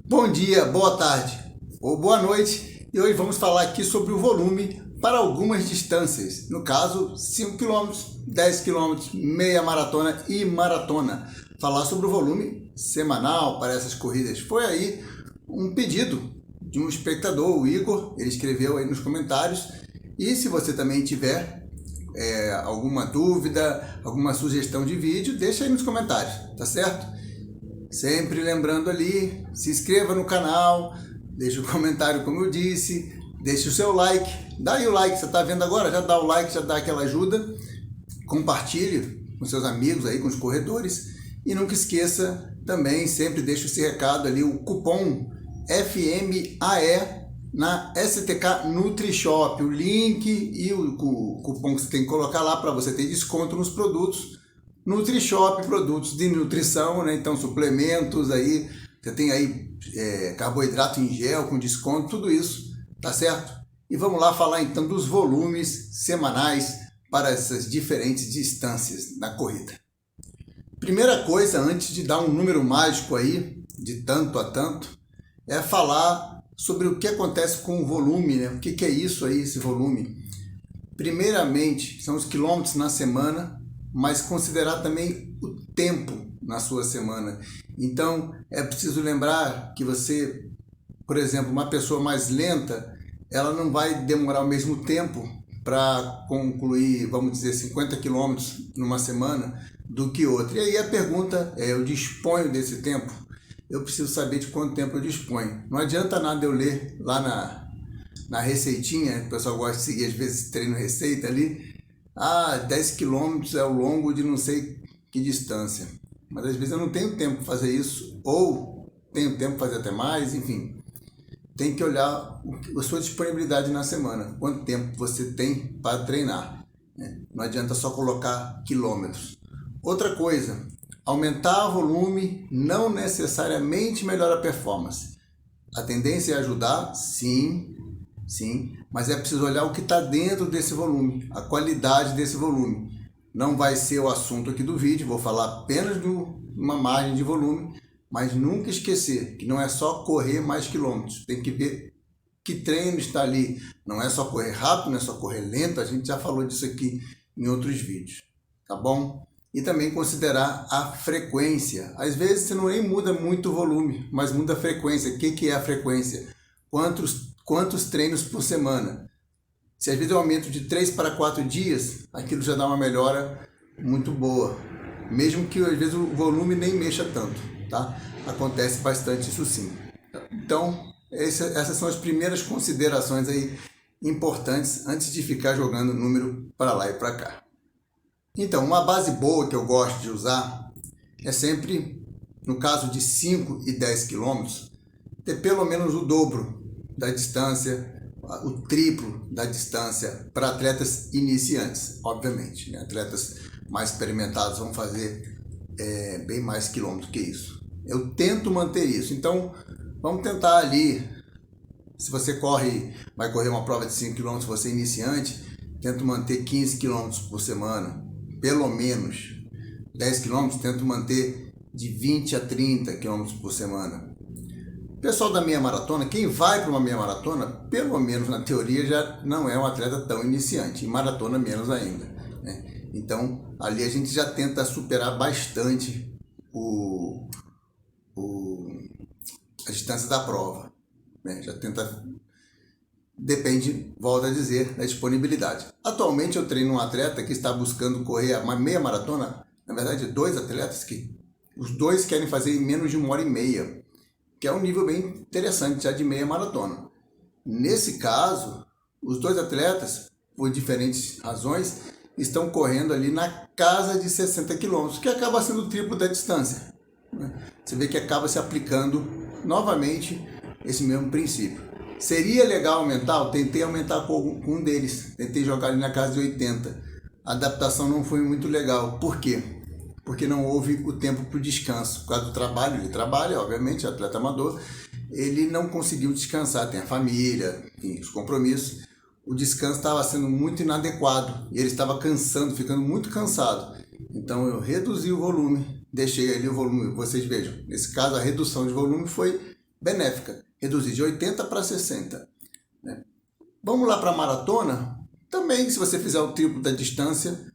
Bom dia, boa tarde ou boa noite, e hoje vamos falar aqui sobre o volume para algumas distâncias, no caso 5 km, 10 km, meia maratona e maratona. Falar sobre o volume semanal para essas corridas. Foi aí um pedido de um espectador, o Igor, ele escreveu aí nos comentários, e se você também tiver alguma dúvida, alguma sugestão de vídeo, deixa aí nos comentários, tá certo? Sempre lembrando ali, se inscreva no canal, deixa o comentário como eu disse, deixa o seu like, dá aí o like, você está vendo agora, já dá o like, já dá aquela ajuda, compartilhe com seus amigos aí, com os corredores, e nunca esqueça também, sempre deixa esse recado ali, o cupom FMAE na STK NutriShop, o link e o cupom que você tem que colocar lá para você ter desconto nos produtos NutriShop, produtos de nutrição, né? Então suplementos aí, você tem aí carboidrato em gel com desconto, tudo isso, tá certo? E vamos lá falar então dos volumes semanais para essas diferentes distâncias na corrida. Primeira coisa, antes de dar um número mágico aí, de tanto a tanto, é falar sobre o que acontece com o volume, né? O que é isso aí, esse volume? Primeiramente, são os quilômetros na semana, mas considerar também o tempo na sua semana. Então, é preciso lembrar que você, por exemplo, uma pessoa mais lenta, ela não vai demorar o mesmo tempo para concluir, vamos dizer, 50 quilômetros numa semana do que outra. E aí a pergunta é, eu disponho desse tempo? Eu preciso saber de quanto tempo eu disponho. Não adianta nada eu ler lá na receitinha, o pessoal gosta de seguir, às vezes, treino receita ali, 10 quilômetros é o longo de não sei que distância. Mas às vezes eu não tenho tempo para fazer isso, ou tenho tempo para fazer até mais, enfim. Tem que olhar a sua disponibilidade na semana, quanto tempo você tem para treinar, né? Não adianta só colocar quilômetros. Outra coisa, aumentar o volume não necessariamente melhora a performance. A tendência é ajudar, sim, mas é preciso olhar o que está dentro desse volume, a qualidade desse volume. Não vai ser o assunto aqui do vídeo, vou falar apenas de uma margem de volume, mas nunca esquecer que não é só correr mais quilômetros, tem que ver que treino está ali. Não é só correr rápido, não é só correr lento, a gente já falou disso aqui em outros vídeos, tá bom? E também considerar a frequência. Às vezes você não nem muda muito o volume, mas muda a frequência. O que é a frequência? Quantos treinos por semana? Se às vezes eu aumento de 3 para 4 dias, aquilo já dá uma melhora muito boa. Mesmo que às vezes o volume nem mexa tanto, tá? Acontece bastante isso sim. Então, essas são as primeiras considerações aí importantes antes de ficar jogando número para lá e para cá. Então, uma base boa que eu gosto de usar é sempre, no caso de 5 e 10 quilômetros, ter pelo menos o dobro da distância, o triplo da distância para atletas iniciantes, obviamente, né? Atletas mais experimentados vão fazer bem mais quilômetros que isso. Eu tento manter isso, então vamos tentar ali, se você vai correr uma prova de 5 km, você é iniciante, tento manter 15 km por semana, pelo menos. 10 km, tento manter de 20 a 30 km por semana. Pessoal da meia maratona, quem vai para uma meia maratona, pelo menos na teoria, já não é um atleta tão iniciante, em maratona menos ainda, né? Então, ali a gente já tenta superar bastante a distância da prova, né? Já tenta, depende, volto a dizer, da disponibilidade. Atualmente eu treino um atleta que está buscando correr uma meia maratona, na verdade 2 atletas que os dois querem fazer em menos de 1h30, que é um nível bem interessante já de meia maratona. Nesse caso, os 2 atletas, por diferentes razões, estão correndo ali na casa de 60 km, que acaba sendo o triplo da distância, né? Você vê que acaba se aplicando novamente esse mesmo princípio. Seria legal aumentar? Eu tentei aumentar com um deles, tentei jogar ali na casa de 80. A adaptação não foi muito legal. Por quê? Porque não houve o tempo para o descanso. Por causa do trabalho, ele trabalha, obviamente, é atleta amador, ele não conseguiu descansar, tem a família, tem os compromissos. O descanso estava sendo muito inadequado e ele estava cansando, ficando muito cansado. Então eu reduzi o volume, deixei ali o volume, vocês vejam, nesse caso a redução de volume foi benéfica, reduzir de 80 para 60. Né? Vamos lá para a maratona? Também, se você fizer o triplo da distância,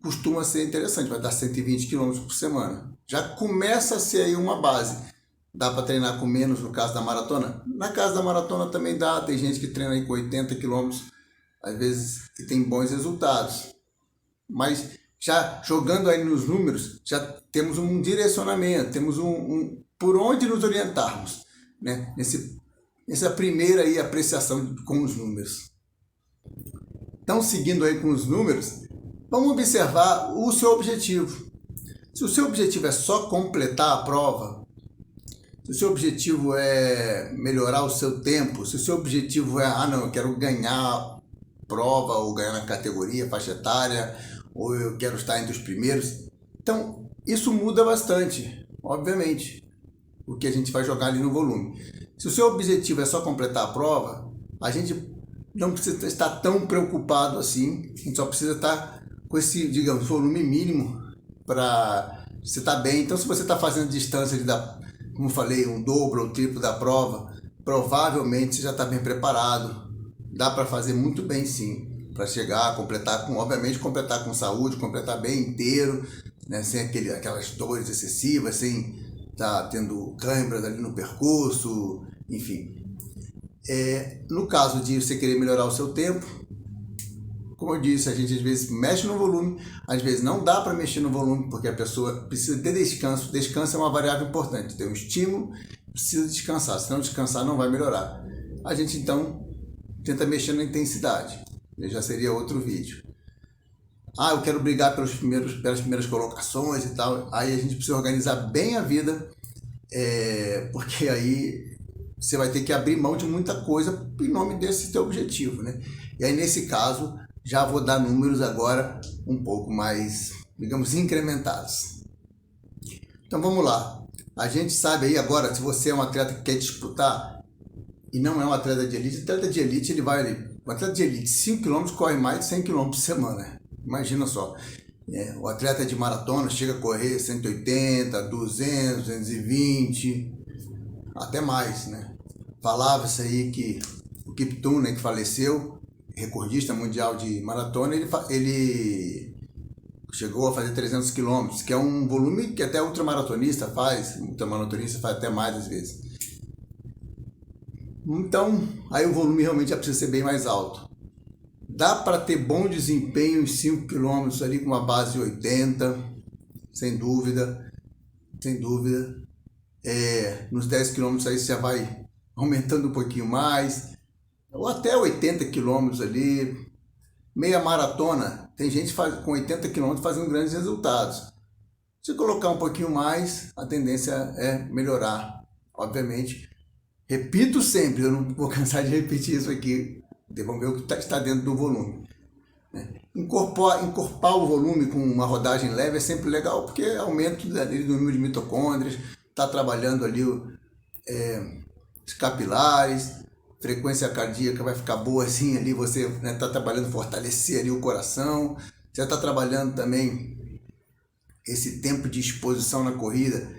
costuma ser interessante, vai dar 120 km por semana. Já começa a ser aí uma base. Dá para treinar com menos no caso da maratona? Na caso da maratona também dá, tem gente que treina aí com 80 km, às vezes, e tem bons resultados. Mas já jogando aí nos números, já temos um direcionamento, temos por onde nos orientarmos, né? Nessa primeira aí apreciação com os números. Então, seguindo aí com os números, vamos observar o seu objetivo. Se o seu objetivo é só completar a prova, se o seu objetivo é melhorar o seu tempo, se o seu objetivo é, não, eu quero ganhar prova ou ganhar na categoria, faixa etária, ou eu quero estar entre os primeiros, então isso muda bastante, obviamente, o que a gente vai jogar ali no volume. Se o seu objetivo é só completar a prova, a gente não precisa estar tão preocupado assim, a gente só precisa estar com esse, digamos, volume mínimo para você estar bem. Então, se você está fazendo distância, como eu falei, um dobro ou triplo da prova, provavelmente você já está bem preparado. Dá para fazer muito bem, sim, para chegar, obviamente, completar com saúde, completar bem inteiro, né, sem aquelas dores excessivas, sem estar tendo câimbras ali no percurso, enfim. No caso de você querer melhorar o seu tempo, como eu disse, a gente às vezes mexe no volume, às vezes não dá para mexer no volume, porque a pessoa precisa ter descanso. Descanso é uma variável importante, tem um estímulo, precisa descansar, se não descansar não vai melhorar. A gente então tenta mexer na intensidade, já seria outro vídeo. Eu quero brigar pelas primeiras colocações e tal, aí a gente precisa organizar bem a vida, porque aí você vai ter que abrir mão de muita coisa em nome desse teu objetivo, né? E aí nesse caso, já vou dar números agora um pouco mais, digamos, incrementados. Então vamos lá. A gente sabe aí agora, se você é um atleta que quer disputar e não é um atleta de elite, um atleta de elite 5 km corre mais de 100 km por semana. Imagina só. O atleta de maratona chega a correr 180, 200, 220, até mais, né? Falava-se aí que o Kiptum, né, que faleceu, recordista mundial de maratona, ele chegou a fazer 300 km, que é um volume que até ultramaratonista faz até mais às vezes. Então, aí o volume realmente já precisa ser bem mais alto. Dá para ter bom desempenho em 5 km ali com uma base de 80, sem dúvida. Nos 10 km aí você já vai aumentando um pouquinho mais, ou até 80 km ali. Meia maratona, tem gente com 80 km fazendo grandes resultados. Se colocar um pouquinho mais, a tendência é melhorar, obviamente. Repito sempre, eu não vou cansar de repetir isso aqui, vamos ver o que está dentro do volume. Encorpar o volume com uma rodagem leve é sempre legal, porque aumenta do número de mitocôndrias, está trabalhando ali os capilares, frequência cardíaca vai ficar boa assim ali, você está trabalhando fortalecer ali o coração, você está trabalhando também esse tempo de exposição na corrida,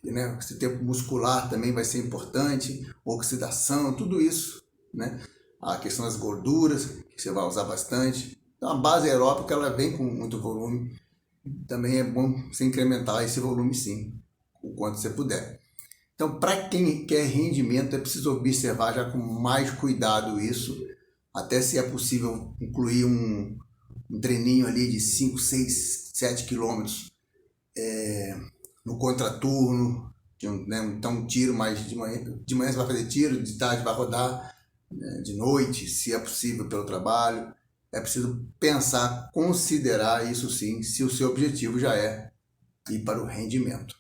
né? Esse tempo muscular também vai ser importante, oxidação, tudo isso, né? A questão das gorduras, que você vai usar bastante. Então a base aeróbica ela vem com muito volume, também é bom você incrementar esse volume sim, o quanto você puder. Então, para quem quer rendimento, é preciso observar já com mais cuidado isso, até se é possível incluir um treininho ali de 5, 6, 7 quilômetros no contraturno, então um tiro mais de manhã você vai fazer tiro, de tarde vai rodar, de noite, se é possível pelo trabalho. É preciso pensar, considerar isso sim, se o seu objetivo já é ir para o rendimento.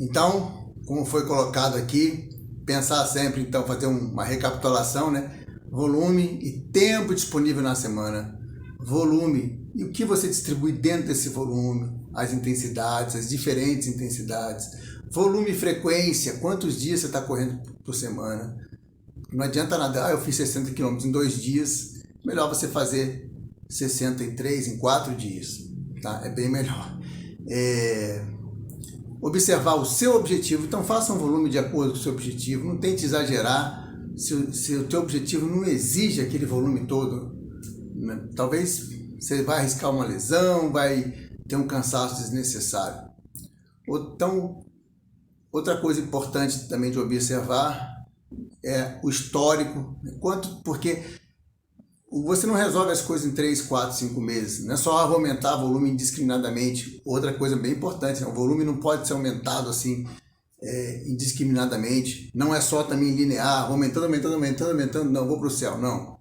Então, como foi colocado aqui, pensar sempre, então, fazer uma recapitulação, né? Volume e tempo disponível na semana. Volume e o que você distribui dentro desse volume, as intensidades, as diferentes intensidades. Volume e frequência, quantos dias você está correndo por semana. Não adianta nada, eu fiz 60 km em 2 dias, melhor você fazer 63 em 4 dias, tá? É bem melhor. observar o seu objetivo. Então faça um volume de acordo com o seu objetivo, não tente exagerar se o teu objetivo não exige aquele volume todo, né? Talvez você vai arriscar uma lesão, vai ter um cansaço desnecessário. Então, outra coisa importante também de observar é o histórico, porque você não resolve as coisas em 3, 4, 5 meses. Não é só vou aumentar o volume indiscriminadamente. Outra coisa bem importante, o volume não pode ser aumentado assim indiscriminadamente. Não é só também linear, vou aumentando, não, vou para o céu. Não.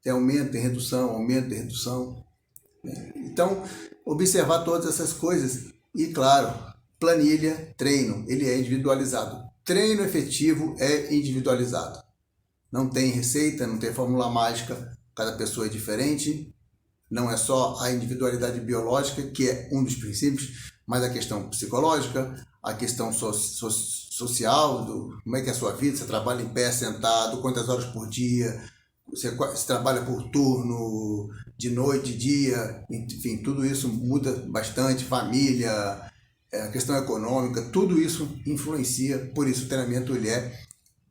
Tem aumento, tem redução, aumento, tem redução. Então, observar todas essas coisas. E, claro, planilha, treino, ele é individualizado. Treino efetivo é individualizado. Não tem receita, não tem fórmula mágica. Cada pessoa é diferente, não é só a individualidade biológica, que é um dos princípios, mas a questão psicológica, a questão social, como é que é a sua vida, você trabalha em pé, sentado, quantas horas por dia, você trabalha por turno, de noite, de dia, enfim, tudo isso muda bastante, família, a questão econômica, tudo isso influencia, por isso o treinamento ele é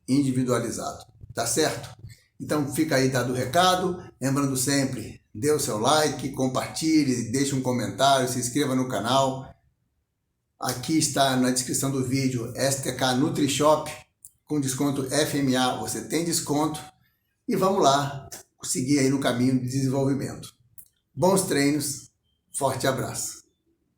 individualizado, tá certo? Então fica aí dado o recado, lembrando sempre, dê o seu like, compartilhe, deixe um comentário, se inscreva no canal. Aqui está na descrição do vídeo STK NutriShop, com desconto FMA, você tem desconto. E vamos lá, seguir aí no caminho de desenvolvimento. Bons treinos, forte abraço.